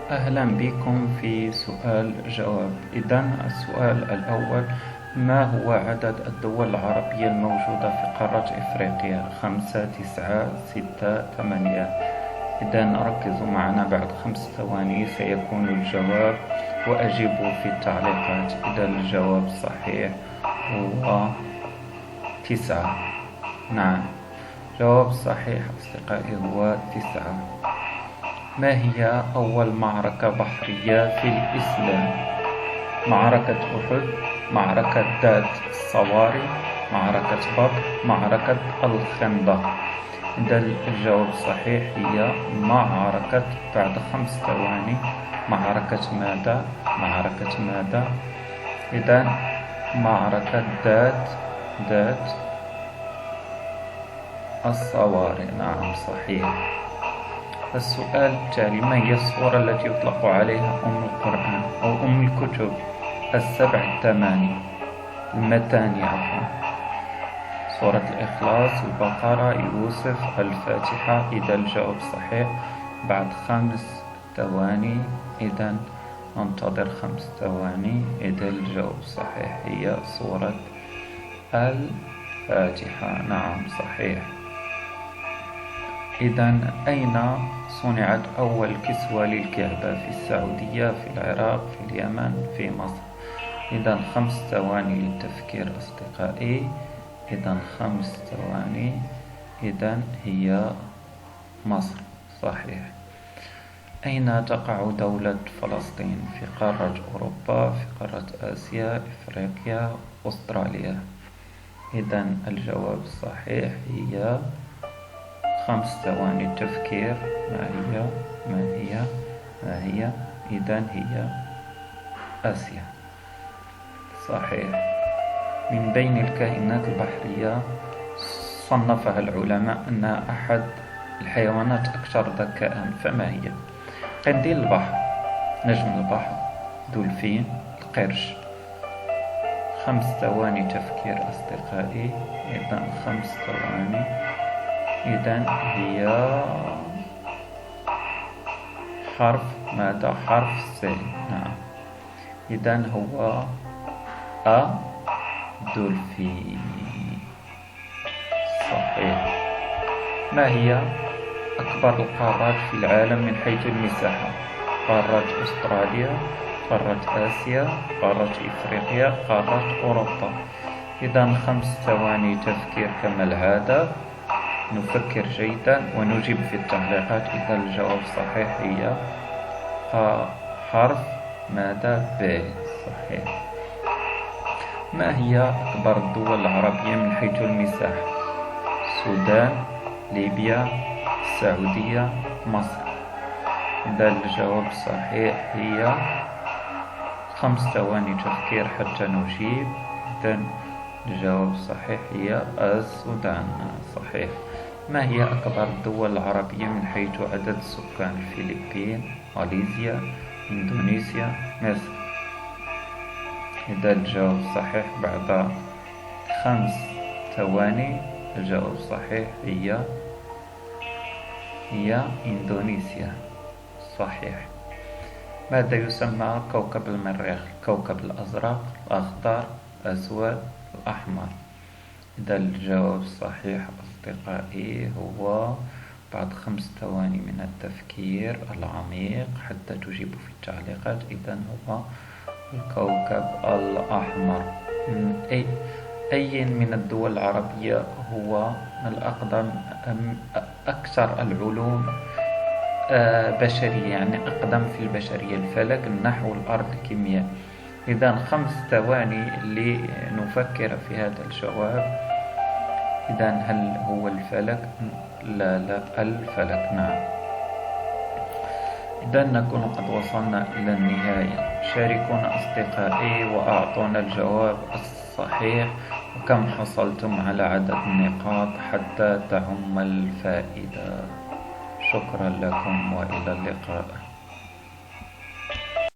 أهلا بكم في سؤال جواب. إذن السؤال الأول: ما هو عدد الدول العربية الموجودة في قارة إفريقيا؟ 5 9 6 8. إذن ركزوا معنا، بعد 5 ثواني سيكون الجواب وأجيبوا في التعليقات. إذا الجواب صحيح هو 9. نعم، جواب صحيح أصدقائي هو 9. ما هي أول معركة بحرية في الإسلام؟ معركة أحد، معركة ذات الصواري، معركة بدر، معركة الخندق. إذا الجواب صحيح هي معركة، بعد 5 ثواني، معركة ماذا؟ معركة ماذا؟ إذا معركة ذات الصواري. نعم صحيح. السؤال التالي: ما هي السورة التي يطلق عليها أم القرآن أو أم الكتب السبع الثماني المثاني؟ سورة الإخلاص، البقرة، يوسف، الفاتحة. إذا الجواب صحيح بعد 5 ثواني. إذا ننتظر 5 ثواني. إذا الجواب صحيح هي سورة الفاتحة. نعم صحيح. إذا أين صنعت أول كسوة للكعبة؟ في السعودية، في العراق، في اليمن، في مصر. إذا 5 ثواني للتفكير أصدقائي. إذا 5 ثواني. إذا هي مصر. صحيح. أين تقع دولة فلسطين؟ في قارة أوروبا، في قارة آسيا، إفريقيا، أستراليا. إذا الجواب الصحيح هي 5 ثواني التفكير. ما هي؟ إذن هي آسيا. صحيح. من بين الكائنات البحرية صنفها العلماء أنها أحد الحيوانات أكثر ذكاء، فما هي؟ قنديل البحر، نجم البحر، دولفين، القرش. 5 ثواني تفكير أصدقائي. إذن 5 ثواني. إذن هي حرف ماذا؟ حرف س. نعم. إذن هو دولفين. صحيح. ما هي أكبر القارات في العالم من حيث المساحة؟ قارة أستراليا، قارة آسيا، قارة إفريقيا، قارة أوروبا. إذن 5 ثواني تفكير كما العادة. نفكر جيدا ونجيب في التعليقات. إذا الجواب صحيح هي حرف ماذا؟ ب. صحيح. ما هي أكبر الدول العربية من حيث المساحة؟ السودان، ليبيا، السعودية، مصر. إذا الجواب صحيح هي 5 ثواني تفكير حتى نجيب. إذا الجواب صحيح هي السودان. صحيح. ما هي أكبر الدول العربية من حيث عدد السكان؟ الفلبين، ماليزيا، إندونيسيا، مصر. إذا الجواب صحيح بعد 5 ثواني. الجواب صحيح هي إندونيسيا. صحيح. ماذا يسمى كوكب المريخ؟ الكوكب الأزرق، الأخضر، الأسود، الأحمر. إذا الجواب صحيح أصدقائي هو بعد 5 ثواني من التفكير العميق حتى تجيبوا في التعليقات. إذا هو الكوكب الأحمر. أي من الدول العربية هو الأقدم أكثر العلوم بشرية، يعني أقدم في البشرية؟ الفلك، النحو، الأرض، الكيمياء. إذا 5 ثواني لنفكر في هذا الجواب. إذا هل هو الفلك؟ لا الفلك. نعم. إذا نكون قد وصلنا إلى النهاية. شاركونا أصدقائي وأعطونا الجواب الصحيح وكم حصلتم على عدد النقاط حتى تعم الفائدة. شكرا لكم وإلى اللقاء.